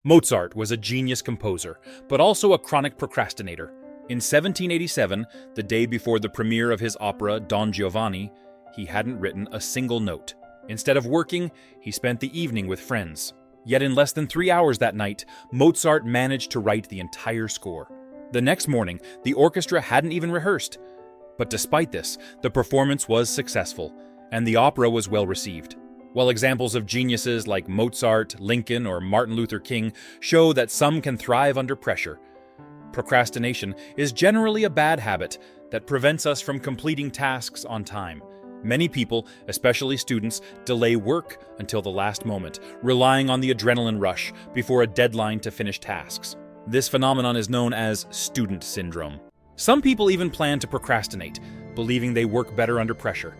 Mozart was a genius composer, but also a chronic procrastinator. In 1787, the day before the premiere of his opera Don Giovanni, he hadn't written a single note. Instead of working, he spent the evening with friends. Yet in less than 3 hours that night, Mozart managed to write the entire score. The next morning, the orchestra hadn't even rehearsed. But despite this, the performance was successful, and the opera was well received. While examples of geniuses like Mozart, Lincoln, or Martin Luther King show that some can thrive under pressure, procrastination is generally a bad habit that prevents us from completing tasks on time. Many people, especially students, delay work until the last moment, relying on the adrenaline rush before a deadline to finish tasks. This phenomenon is known as student syndrome. Some people even plan to procrastinate, believing they work better under pressure.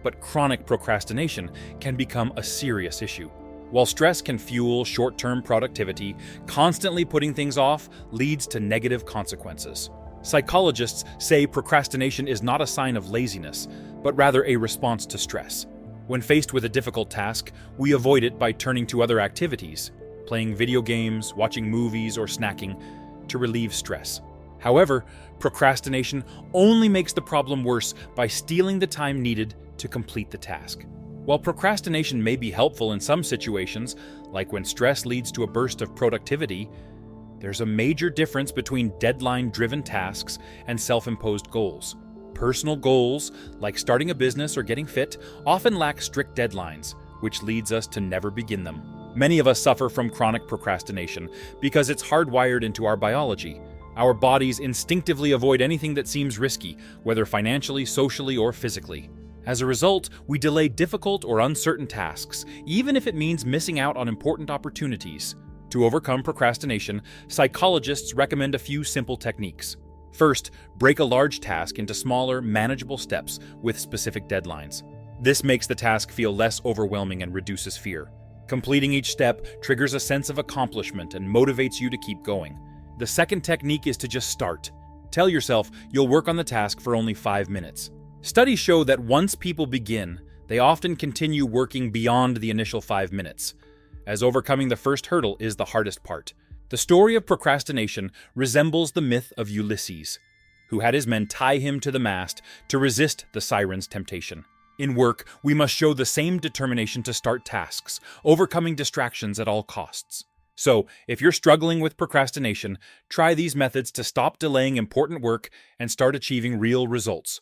But chronic procrastination can become a serious issue. While stress can fuel short-term productivity, constantly putting things off leads to negative consequences. Psychologists say procrastination is not a sign of laziness, but rather a response to stress. When faced with a difficult task, we avoid it by turning to other activities, playing video games, watching movies, or snacking to relieve stress. However, procrastination only makes the problem worse by stealing the time needed to complete the task. While procrastination may be helpful in some situations, like when stress leads to a burst of productivity, there's a major difference between deadline-driven tasks and self-imposed goals. Personal goals, like starting a business or getting fit, often lack strict deadlines, which leads us to never begin them. Many of us suffer from chronic procrastination because it's hardwired into our biology. Our bodies instinctively avoid anything that seems risky, whether financially, socially, or physically. As a result, we delay difficult or uncertain tasks, even if it means missing out on important opportunities. To overcome procrastination, psychologists recommend a few simple techniques. First, break a large task into smaller, manageable steps with specific deadlines. This makes the task feel less overwhelming and reduces fear. Completing each step triggers a sense of accomplishment and motivates you to keep going. The second technique is to just start. Tell yourself you'll work on the task for only 5 minutes. Studies show that once people begin, they often continue working beyond the initial 5 minutes, as overcoming the first hurdle is the hardest part. The story of procrastination resembles the myth of Ulysses, who had his men tie him to the mast to resist the siren's temptation. In work, we must show the same determination to start tasks, overcoming distractions at all costs. So, if you're struggling with procrastination, try these methods to stop delaying important work and start achieving real results.